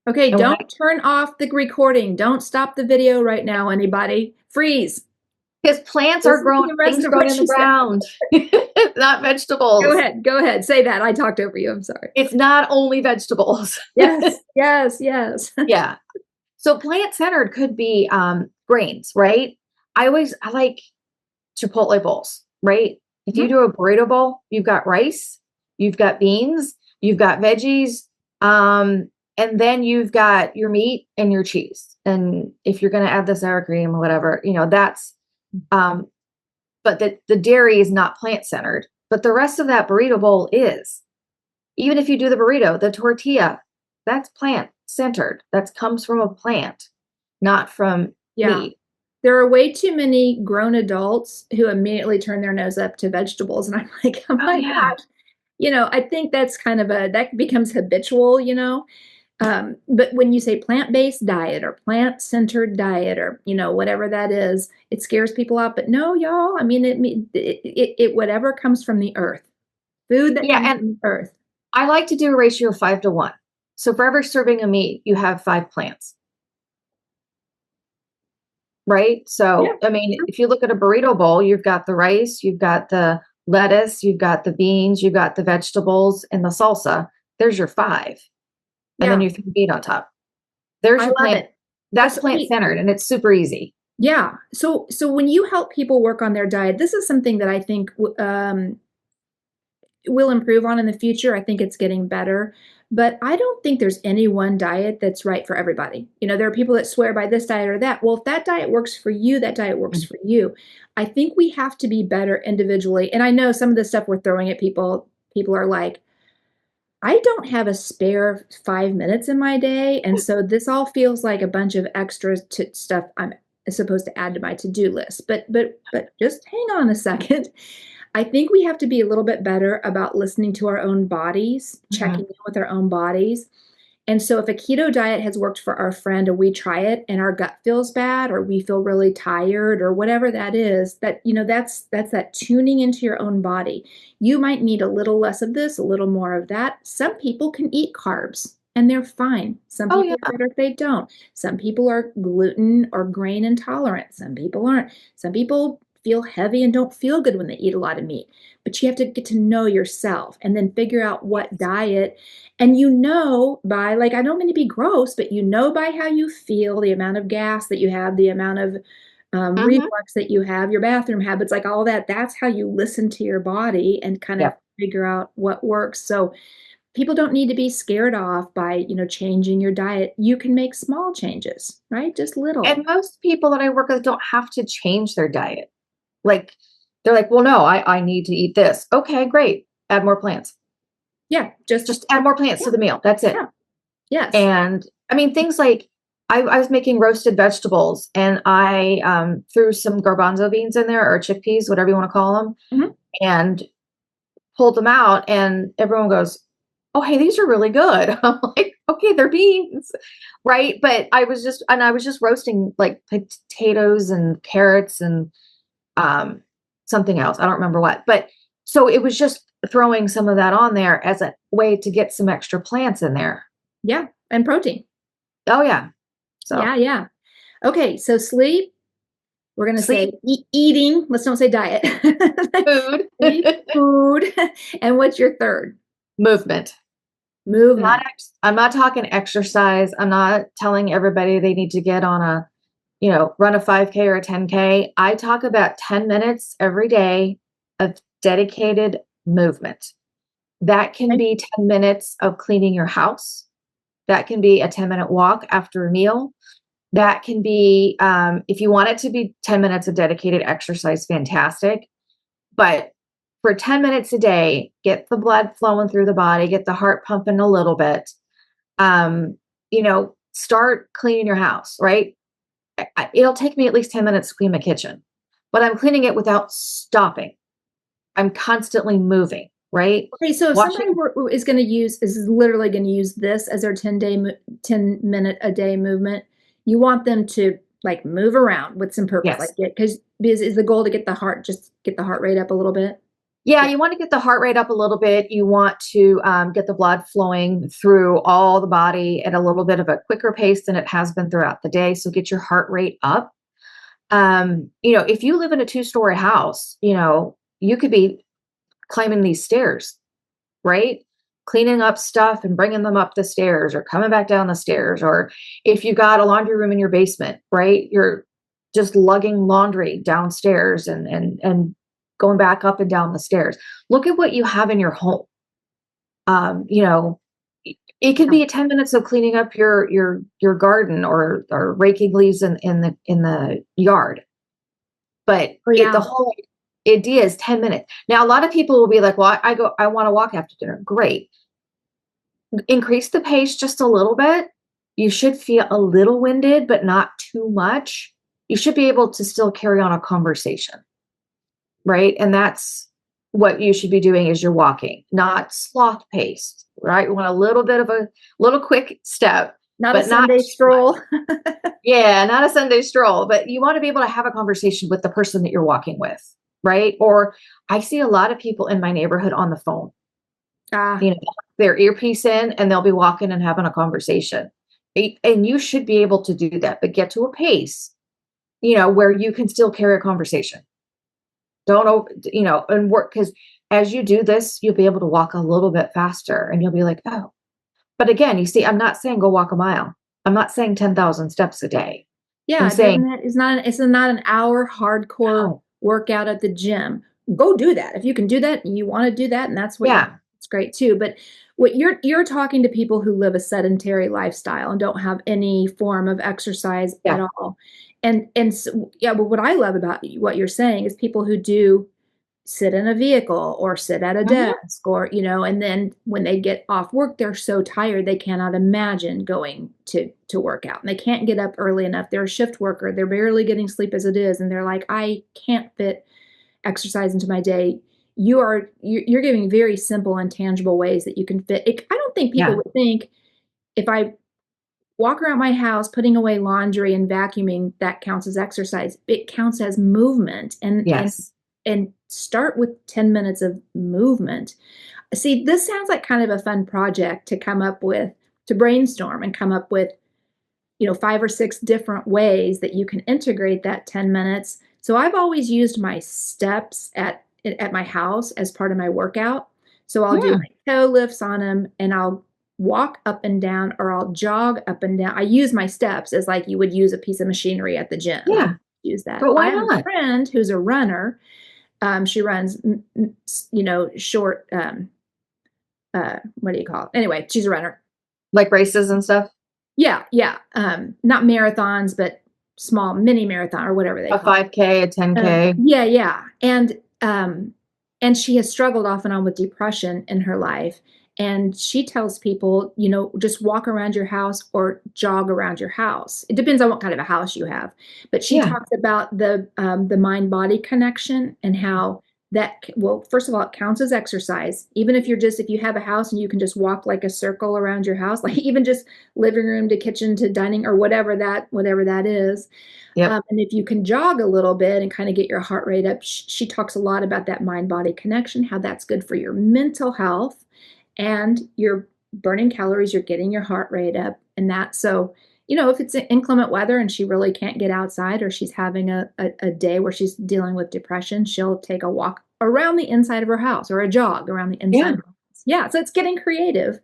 Okay, And when don't turn off the recording. Don't stop the video right now, anybody. Freeze. because plants are Listen to growing, the rest things of growing what in the she said. ground, not Go vegetables. ahead. Go ahead. Say that. I talked over you. I'm sorry. It's not only vegetables. Yes. Yes. Yes. Yeah. So plant centered could be grains, right? I like Chipotle bowls, right? If you Mhm. do a burrito bowl, you've got rice, you've got beans, you've got veggies, and then you've got your meat and your cheese. And if you're going to add the sour cream or whatever, that's, um, but the dairy is not plant centered, but the rest of that burrito bowl is. Even if you do the burrito, the tortilla, that's plant centered. That comes from a plant, not from Yeah. meat. There are way too many grown adults who immediately turn their nose up to vegetables. And I'm like, oh Oh my yeah. gosh. I think that's kind of that becomes habitual. But when you say plant-based diet or plant-centered diet or, whatever that is, it scares people off. But no, y'all, I mean, it whatever comes from the earth, food that Yeah. comes And from the earth. I like to do a ratio of 5 to 1. So for every serving of meat, you have 5 plants, right? Yeah. So, I mean, if you look at a burrito bowl, you've got the rice, you've got the lettuce, you've got the beans, you've got the vegetables and the salsa. There's your five. And then Yeah. you throw meat on top. There's I your love plant. it. That's So, plant centered and it's super easy. yeah. So when you help people work on their diet, this is something that I think will improve on in the future. I think it's getting better, but I don't think there's any one diet that's right for everybody. There are people that swear by this diet or that. Well, if that diet works for you, that diet works Mhm. for you. I think we have to be better individually. And I know some of the stuff we're throwing at people are like, I don't have a spare 5 minutes in my day. And so this all feels like a bunch of extra stuff I'm supposed to add to my to-do list. But just hang on a second. I think we have to be a little bit better about listening to our own bodies, checking Mhm. in with our own bodies. And so if a keto diet has worked for our friend and we try it and our gut feels bad or we feel really tired or whatever that is, that's that tuning into your own body. You might need a little less of this, a little more of that. Some people can eat carbs and they're fine. Some Oh people yeah. are better if they don't. Some people are gluten or grain intolerant. Some people aren't. Some people feel heavy and don't feel good when they eat a lot of meat. But you have to get to know yourself and then figure out what Yes. diet. And by, like, I don't mean to be gross, but by how you feel, the amount of gas that you have, the amount of Mhm. reflux that you have, your bathroom habits, like all that. That's how you listen to your body and kind of Yep. figure out what works. So people don't need to be scared off by, changing your diet. You can make small changes, right? Just And little. most people that I work with don't have to change their diet. Like, they're like, "Well, no, I need to eat this." Okay, great. Add more plants. Yeah, Just add more plants yeah, to the meal. That's it. yeah, yes. And I mean, things like I was making roasted vegetables and I threw some garbanzo beans in there or chickpeas, whatever you want to call them, Mhm. and pulled them out. And everyone goes, "Oh, hey, these are really good." I'm like, "Okay, they're beans." Right. But I was just roasting like potatoes and carrots and um, something else. I don't remember what. But so it was just throwing some of that on there as a way to get some extra plants in there. Yeah, and protein. Oh, yeah. Yeah, So yeah. Okay, so sleep, we're gonna say sleep, eating. Let's don't say diet. food, Sleep, food, and what's your third? movement. Movement. I'm not talking exercise. I'm not telling everybody they need to get on a, run a 5K or a 10K. I talk about 10 minutes every day of dedicated movement. That can Okay. be 10 minutes of cleaning your house. That can be a 10-minute walk after a meal. That can be, if you want it to be 10 minutes of dedicated exercise, fantastic. But for 10 minutes a day, get the blood flowing through the body, get the heart pumping a little bit. Start cleaning your house, right? It'll take me at least 10 minutes to clean my kitchen, but I'm cleaning it without stopping. I'm constantly moving, right? Okay, so if somebody Washing, is literally gonna use this as their 10-minute a day movement, you want them to, like, move around with some purpose, yes. like, because is the goal to get the heart rate up a little bit? Yeah, Yeah. you want to get the heart rate up a little bit. You want to get the blood flowing through all the body at a little bit of a quicker pace than it has been throughout the day. So get your heart rate up. If you live in a two-story house, you could be climbing these stairs, right? Cleaning up stuff and bringing them up the stairs or coming back down the stairs. Or if you got a laundry room in your basement, right? You're just lugging laundry downstairs and going back up and down the stairs. Look at what you have in your home. Um, you know, it could Yeah. be 10 minutes of cleaning up your garden or raking leaves in the yard. But Oh, the yeah. whole idea is 10 minutes. Now, a lot of people will be like, well, I want to walk after dinner. Great. Increase the pace just a little bit. You should feel a little winded, but not too much. You should be able to still carry on a conversation, right? And that's what you should be doing as you're walking, not sloth paced, right? You want a little bit of a little quick step, Not a but not Sunday too much. stroll. Yeah, not a Sunday stroll, but you want to be able to have a conversation with the person that you're walking with, right? Or I see a lot of people in my neighborhood on the phone, Ah, you know, their earpiece in and they'll be walking and having a conversation. And you should be able to do that, but get to a pace, where you can still carry a conversation. Don't, and work because as you do this, you'll be able to walk a little bit faster and you'll be like, oh, but again, you see, I'm not saying go walk a mile. I'm not saying 10,000 steps a day. I'm yeah, it saying, doesn't it's not an hour hardcore no, workout at the gym. Go do that. If you can do that and you wanna do that and that's what you yeah, it's great too, but what you're talking to people who live a sedentary lifestyle and don't have any form of exercise at yeah, all. And so yeah, but what I love about what you're saying is people who do sit in a vehicle or sit at a mhm, desk or and then when they get off work they're so tired they cannot imagine going to work out and they can't get up early enough. They're a shift worker, they're barely getting sleep as it is, and they're like, I can't fit exercise into my day. You're giving very simple and tangible ways that you can fit it. I don't think people yeah, would think if I walk around my house putting away laundry and vacuuming that counts as exercise. It counts as movement, yes, and start with 10 minutes of movement. See, this sounds like kind of a fun project to come up with, to brainstorm and come up with, 5 or 6 different ways that you can integrate that 10 minutes. So I've always used my steps at my house as part of my workout. So I'll do mm, my toe lifts on them and I'll walk up and down or I'll jog up and down. I use my steps as like you would use a piece of machinery at the gym. yeah, use that. But I why have a not? friend who's a runner. She runs, short, what do you call it? Anyway, she's a runner. Like races and stuff? Yeah, yeah. Not marathons, but small mini marathon or whatever they A call it. 5K, a 10K? Yeah, yeah. And she has struggled off and on with depression in her life. And she tells people, just walk around your house or jog around your house. It depends on what kind of a house you have. But she Yeah. talks about the mind-body connection and how well, first of all, it counts as exercise. Even if you have a house and you can just walk like a circle around your house, like even just living room to kitchen to dining or whatever that is. Yep. And if you can jog a little bit and kind of get your heart rate up, she talks a lot about that mind-body connection, how that's good for your mental health, and you're burning calories, you're getting your heart rate up, and that. So, if it's inclement weather and she really can't get outside, or she's having a day where she's dealing with depression, she'll take a walk around the inside of her house or a jog around the inside Yeah. of her house. Yeah, so it's getting creative.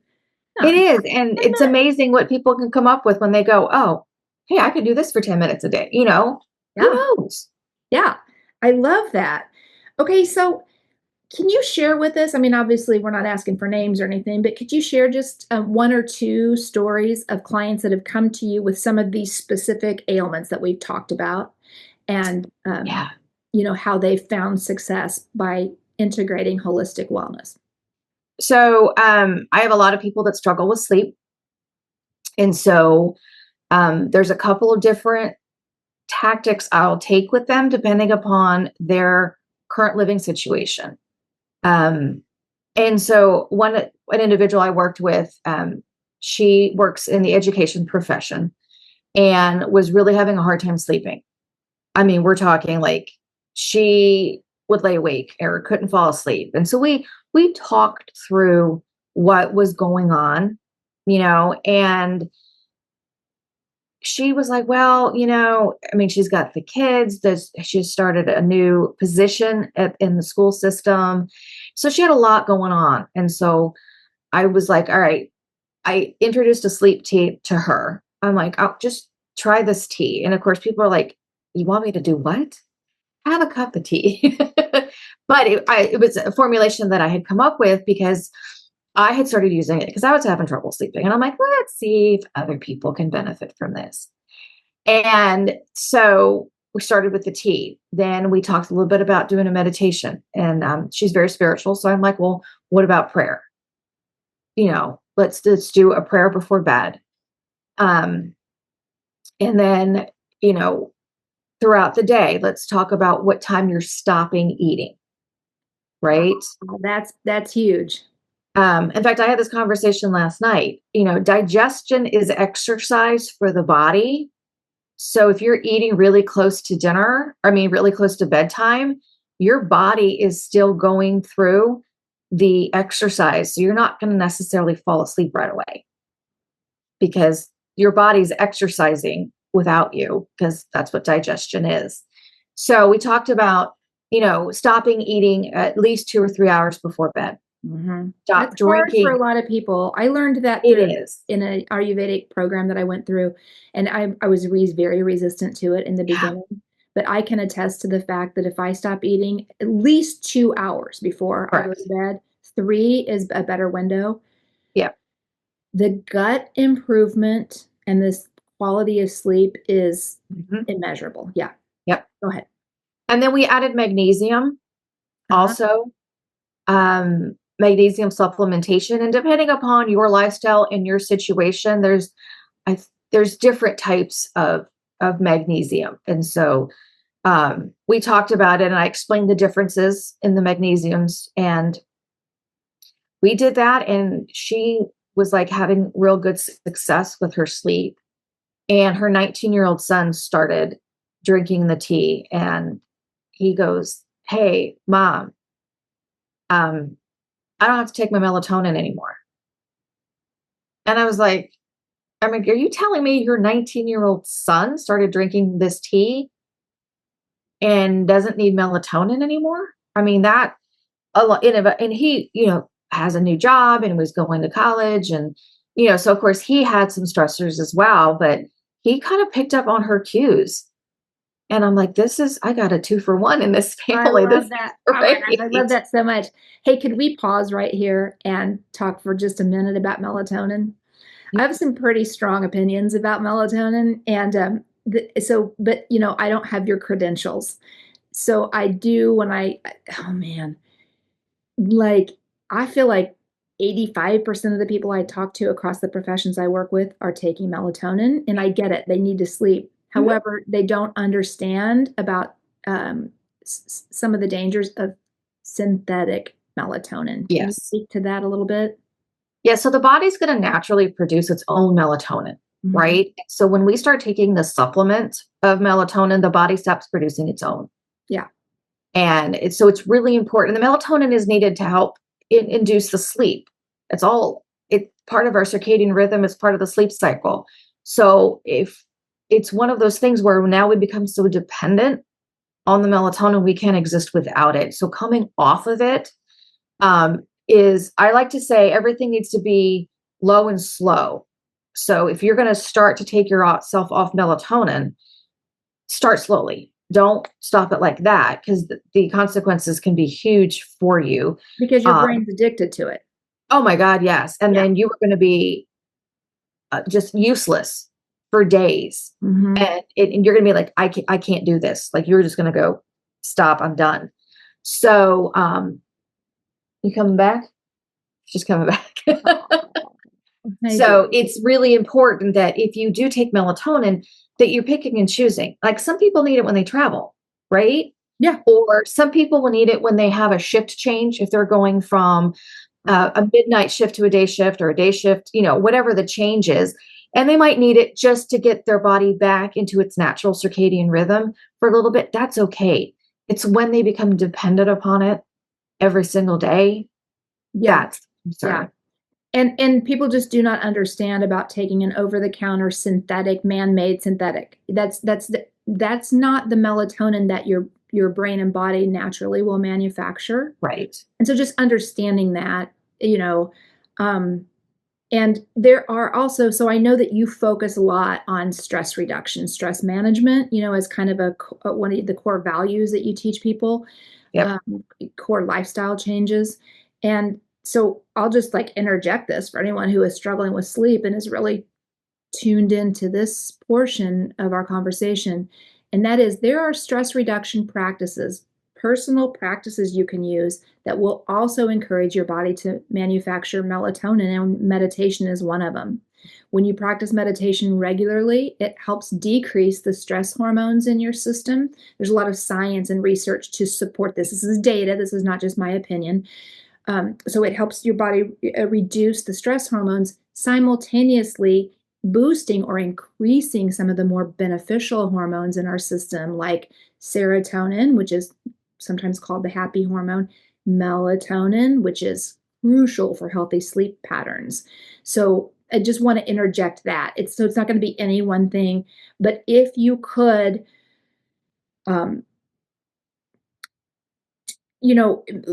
It Yeah, is. And 10 it's minutes. amazing what people can come up with when they go, oh, hey, I could do this for 10 minutes a day. Who Yeah, knows? yeah. I love that. Okay, so can you share with us? I mean, obviously, we're not asking for names or anything, but could you share just one or two stories of clients that have come to you with some of these specific ailments that we've talked about, and Yeah. how they found success by integrating holistic wellness? So I have a lot of people that struggle with sleep. And so there's a couple of different tactics I'll take with them depending upon their current living situation. Um, and so an individual I worked with, she works in the education profession and was really having a hard time sleeping. I mean, we're talking like she would lay awake or couldn't fall asleep. And so we talked through what was going on, and she was like, well, I mean, she's got the kids. She started a new position in the school system. So she had a lot going on. And so I was like, all right, I introduced a sleep tea to her. I'm like, I'll just try this tea. And of course, people are like, you want me to do what? Have a cup of tea. But it was a formulation that I had come up with because I had started using it because I was having trouble sleeping. And I'm like, let's see if other people can benefit from this. And so we started with the tea. Then we talked a little bit about doing a meditation. And she's very spiritual. So I'm like, well, what about prayer? Let's do a prayer before bed. Um, and then, you know, throughout the day, let's talk about what time you're stopping eating, right? Oh, that's huge. In fact, I had this conversation last night. Digestion is exercise for the body. So if you're eating really close to really close to bedtime, your body is still going through the exercise. So you're not going to necessarily fall asleep right away because your body's exercising without you, because that's what digestion is. So we talked about, stopping eating at least 2 or 3 hours before bed. Mm-hmm. Stop That's hard for drinking. a lot of people. I learned that It is. in a Ayurvedic program that I went through, and I was very resistant to it in the Yeah. beginning. But I can attest to the fact that if I stop eating at least 2 hours before I go Correct. to bed, 3 is a better window. Yeah. The gut improvement and this quality of sleep is Mhm. immeasurable. Yeah, Yep. go ahead. And then we added magnesium Uh-huh. also, magnesium supplementation. And depending upon your lifestyle and your situation, there's different types of magnesium. And so we talked about it and I explained the differences in the magnesiums, and we did that. And she was like having real good success with her sleep. And her 19-year-old son started drinking the tea, and he goes, hey, mom, um, I don't have to take my melatonin anymore. And I was like, are you telling me your 19-year-old son started drinking this tea and doesn't need melatonin anymore? I mean, that a lot, and he, has a new job and was going to college. And, so of course he had some stressors as well, but he kind of picked up on her cues. And I'm like, I got a 2-for-1 in this I family. This love is that. Oh my gosh, I love great. that so much. Hey, could we pause right here and talk for just a minute about melatonin? I have some pretty strong opinions about melatonin, and but I don't have your credentials. So I do oh man, like I feel like 85% of the people I talk to across the professions I work with are taking melatonin, and I get it. They need to sleep. Mhm. However, they don't understand about some of the dangers of synthetic melatonin. Can you Yes. speak to that a little bit? Yeah, so the body's going to naturally produce its own melatonin, Mhm. right? So when we start taking the supplement of melatonin, the body stops producing its own. Yeah. And so it's really important. The melatonin is needed to help induce the sleep. It's part of our circadian rhythm, it's part of the sleep cycle. So if it's one of those things where now we become so dependent on the melatonin, we can't exist without it. So coming off of it is, I like to say, everything needs to be low and slow. So if you're going to start to take yourself off melatonin, start slowly. Don't stop it like that, because the consequences can be huge for you. Because your Um, brain's addicted to it. oh my God, yes. And Yeah. then you are going to be just useless for days. Mhm. And you're going to be like, I can't do this. Like, you're just going to go, stop, I'm done. So, you coming back? She's coming back. I do. So it's really important that if you do take melatonin, that you're picking and choosing. Like, some people need it when they travel, right? Yeah. Or some people will need it when they have a shift change, if they're going from a midnight shift to a day shift, or a day shift, whatever the change is. And they might need it just to get their body back into its natural circadian rhythm for a little bit. That's okay. It's when they become dependent upon it every single day, Yeah. that's the Yeah. concern. And people just do not understand about taking an over-the-counter synthetic, man-made synthetic. That's not the melatonin that your brain and body naturally will manufacture. Right. And so just understanding that, um, and there are also, so I know that you focus a lot on stress reduction, stress management, as kind of one of the core values that you teach people, Yep. um, core lifestyle changes. And so I'll just like interject this for anyone who is struggling with sleep and is really tuned into this portion of our conversation. And that is, there are stress reduction practices, personal practices you can use that will also encourage your body to manufacture melatonin, and meditation is one of them. When you practice meditation regularly, it helps decrease the stress hormones in your system. There's a lot of science and research to support this. This is data, this is not just my opinion. So it helps your body reduce the stress hormones, simultaneously boosting or increasing some of the more beneficial hormones in our system, like serotonin, which is sometimes called the happy hormone, melatonin, which is crucial for healthy sleep patterns. So I just want to interject that. It's not going to be any one thing, but if you could, um,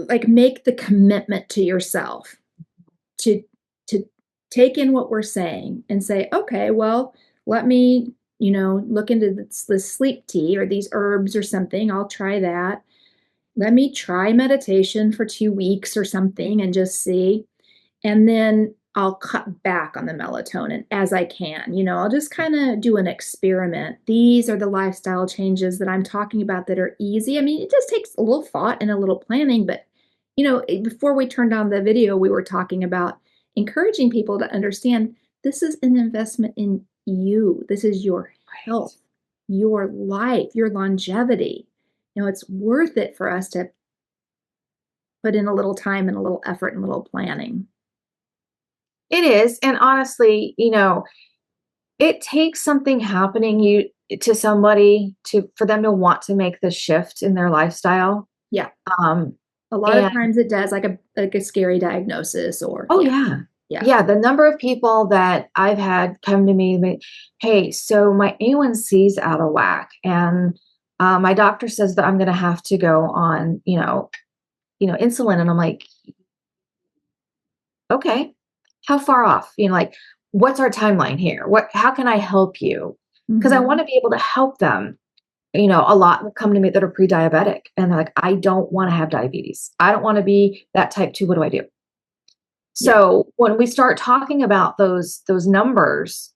like make the commitment to yourself to to take in what we're saying and say, okay, well, let me, look into this sleep tea or these herbs or something. I'll try that. Let me try meditation for 2 weeks or something and just see. And then I'll cut back on the melatonin as I can. I'll just kind of do an experiment. These are the lifestyle changes that I'm talking about that are easy. I mean, it just takes a little thought and a little planning, but before we turned on the video, we were talking about encouraging people to understand this is an investment in you. This is your Right. health, your life, your longevity. It's worth it for us to put in a little time and a little effort and a little planning. It is. And honestly, it takes something happening to somebody for them to want to make the shift in their lifestyle. Yeah. Um, A lot of and times it does, like a scary diagnosis or oh yeah, yeah. yeah. Yeah, the number of people that I've had come to me, hey, so my A1C's out of whack, and my doctor says that I'm going to have to go on, insulin, and I'm like, okay, how far off? Like, what's our timeline here? How can I help you? Because I want Mhm. to be able to help them A lot will come to me that are pre-diabetic, and they're like, I don't want to have diabetes. I don't want to be that type 2. What do I do? Yeah. So when we start talking about those numbers,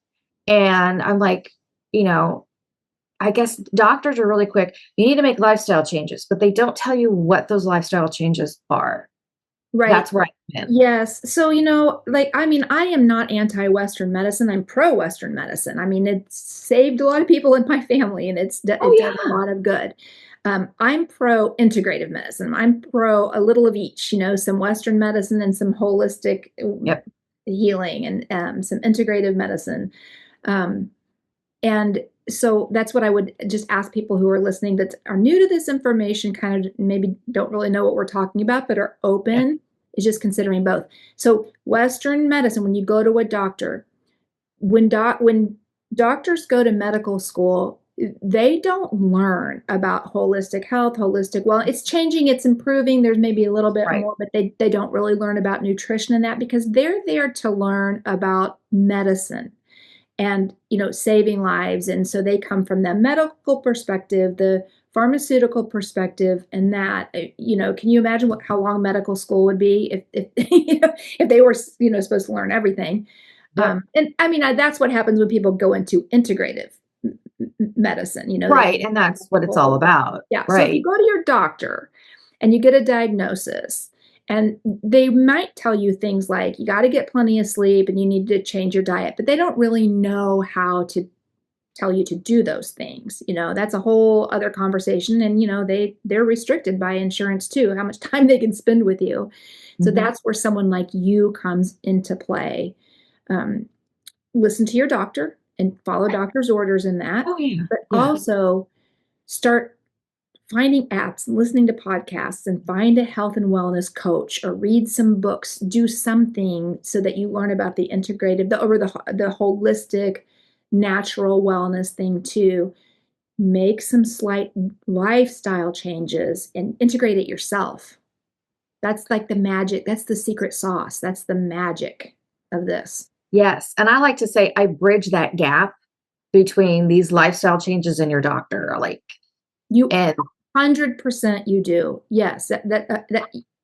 and I'm like, you know, I guess doctors are really quick. You need to make lifestyle changes, but they don't tell you what those lifestyle changes are. Right. That's where I come in. Yes. So, like, I mean, I am not anti-Western medicine. I'm pro-Western medicine. I mean, it's saved a lot of people in my family and Oh it does a yeah. lot of good. I'm pro integrative medicine. I'm pro a little of each, some Western medicine and some holistic Yep. healing and some integrative medicine. Um, and so that's what I would just ask people who are listening that are new to this information, kind of maybe don't really know what we're talking about, but are Yeah. open, is just considering both. So Western medicine, when you go to a doctor, when doctors go to medical school, they don't learn about holistic health, holistic, well, it's changing, it's improving. There's maybe a little bit Right. more, but they don't really learn about nutrition and that because they're there to learn about medicine and saving lives. And so they come from the medical perspective, the pharmaceutical perspective, and that can you imagine how long medical school would be if if they were supposed to learn everything. Yep. And I mean, that's what happens when people go into integrative medicine. They Right. And that's what it's all whole, about. yeah. So if you Right. go to your doctor and you get a diagnosis, and they might tell you things like you got to get plenty of sleep and you need to change your diet, but they don't really know how to tell you to do those things. That's a whole other conversation. And they're restricted by insurance too, how much time they can spend with you. So Hmm. that's where someone like you comes into play. Um, Listen to your doctor and follow doctor's orders in that, Oh yeah. but Yeah. also start finding apps and listening to podcasts and find a health and wellness coach or read some books, do something so that you learn about the integrative, the holistic, natural wellness thing too. Make some slight lifestyle changes and integrate it yourself. That's like the magic. That's the secret sauce. That's the magic of this. Yes. And I like to say I bridge that gap between these lifestyle changes and your doctor. Like, You and 100% you do. Yes,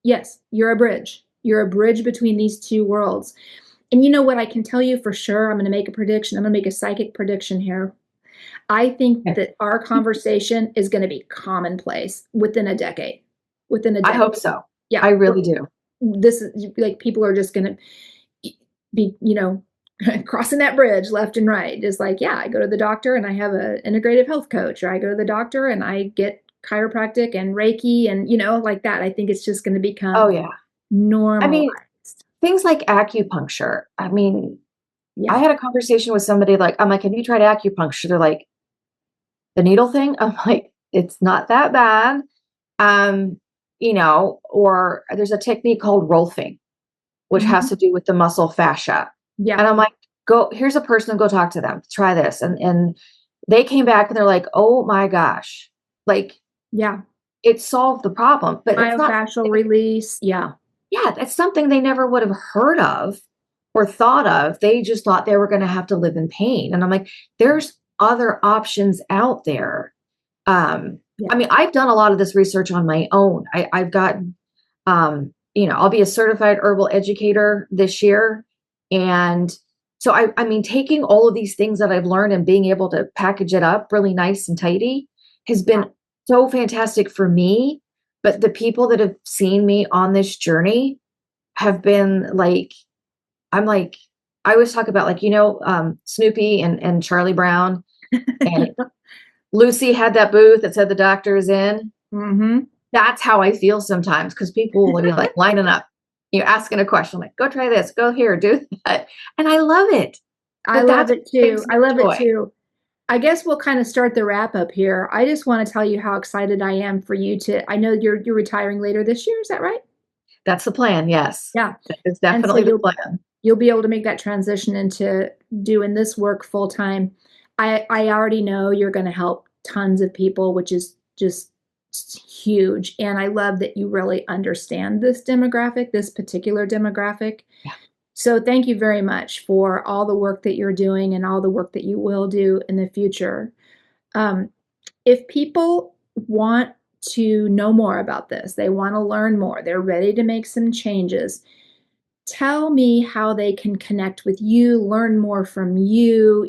yes, you're a bridge. You're a bridge between these two worlds. And you know what I can tell you for sure? I'm going to make a prediction. I'm going to make a psychic prediction here. I think that our conversation is going to be commonplace within a decade. Within a I decade. hope so. Yeah. I really do. This is like people are just going to be, crossing that bridge left and right. Just like, yeah, I go to the doctor and I have an integrative health coach, or I go to the doctor and I get chiropractic and Reiki and, like that. I think it's just going to Oh become yeah. I mean, normalized. things like acupuncture. I mean, I Yeah. had a conversation with somebody like, I'm like, have you tried acupuncture? They're like, the needle thing? I'm like, it's not that bad. Um, or there's a technique called rolfing, which has Mhm. to do with the muscle fascia. Yeah. And I'm like, go, here's a person, go talk to them, try this. And they came back and they're like, oh my gosh, like Yeah. it solved the problem. But it's not Myofascial release. Yeah. Yeah, that's something they never would have heard of or thought of. They just thought they were going to have to live in pain. And I'm like, there's other options out there. I Yeah. mean, I've done a lot of this research on my own. I've gotten, I'll be a certified herbal educator this year. And so I mean, taking all of these things that I've learned and being able to package it up really nice and tidy has Yeah. been so fantastic for me. But the people that have seen me on this journey have been like, I'm like, I always talk about like, Snoopy and Charlie Brown, and Lucy had that booth that said the doctor is in. Mm-hmm. That's how I feel sometimes because people will be like lining up, asking a question like, go try this, go here, do that. And I love it. I But love that's it what too. brings I me love it joy. too. I guess we'll kind of start the wrap up here. I just want to tell you how excited I am for you I know you're retiring later this year, is that right? That's the plan. Yes. Yeah. That is And so definitely the plan. you'll be able to make that transition into doing this work full time. I already know you're going to help tons of people, which is just huge. And I love that you really understand this demographic, this particular demographic. Yeah. So thank you very much for all the work that you're doing and all the work that you will do in the future. Um, If people want to know more about this, they want to learn more, they're ready to make some changes, tell me how they can connect with you, learn more from you,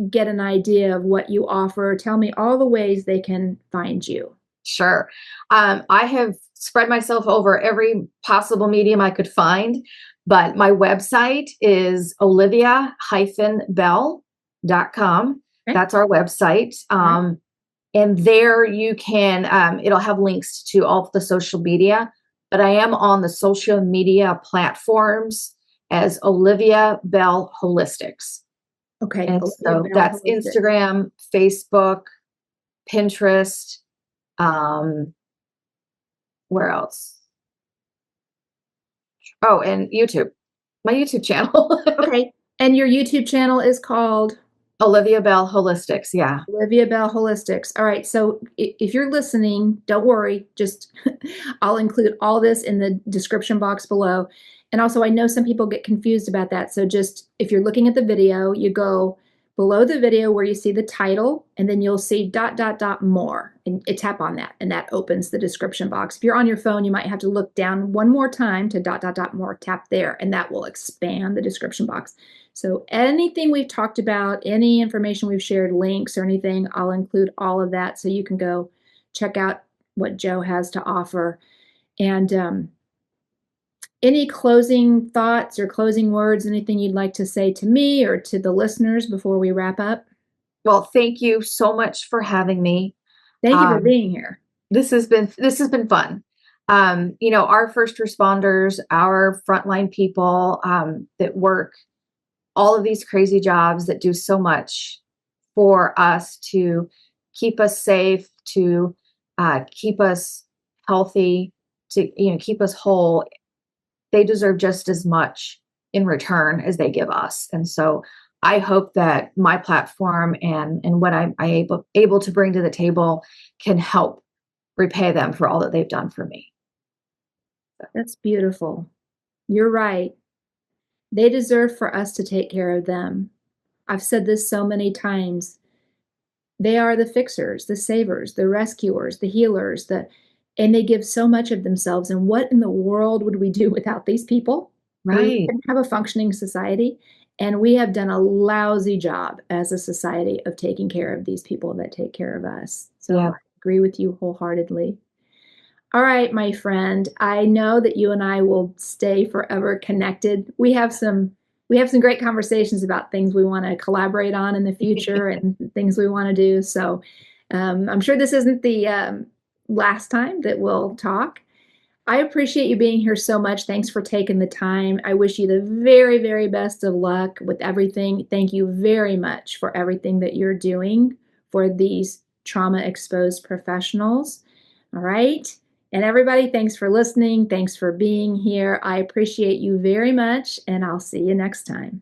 get an idea of what you offer. Tell me all the ways they can find you. Sure. I have spread myself over every possible medium I could find, but my website is Olivia-Bell.com. Okay. That's our website. Right. And there you can, it'll have links to all of the social media, but I am on the social media platforms as Olivia Bell Holistics. Okay. And Olivia so Bell that's Holistic. Instagram, Facebook, Pinterest. Um, where else? Oh, and YouTube, my YouTube channel, Okay. And your YouTube channel is called Olivia Bell Holistics. Yeah. OliviaBellHolistics. All right. So if you're listening, don't worry. Just I'll include all this in the description box below. And also, I know some people get confused about that. So just if you're looking at the video, you go below the video where you see the title, and then you'll see dot, dot, dot more. And you tap on that, and that opens the description box. If you're on your phone, you might have to look down one more time to dot, dot, dot more, tap there, and that will expand the description box. So anything we've talked about, any information we've shared, links or anything, I'll include all of that so you can go check out what Jo has to offer. And any closing thoughts or closing words, anything you'd like to say to me or to the listeners before we wrap up? Well, thank you so much for having me. Thank you for Um, being here. this has been fun. Our first responders, our frontline people that work all of these crazy jobs that do so much for us to keep us safe, to keep us healthy, to keep us whole. They deserve just as much in return as they give us. And so I hope that my platform and what I'm able to bring to the table can help repay them for all that they've done for me. That's beautiful. You're right. They deserve for us to take care of them. I've said this so many times. They are the fixers, the savers, the rescuers, the healers, and they give so much of themselves. And what in the world would we do without these people? We Right. wouldn't have a functioning society. And we have done a lousy job as a society of taking care of these people that take care of us. So Yeah. I agree with you wholeheartedly. All right, my friend. I know that you and I will stay forever connected. We have some great conversations about things we want to collaborate on in the future and things we want to do. So I'm sure this isn't the last time that we'll talk. I appreciate you being here so much. Thanks for taking the time. I wish you the very, very best of luck with everything. Thank you very much for everything that you're doing for these trauma exposed professionals. All right. And everybody, thanks for listening. Thanks for being here. I appreciate you very much, and I'll see you next time.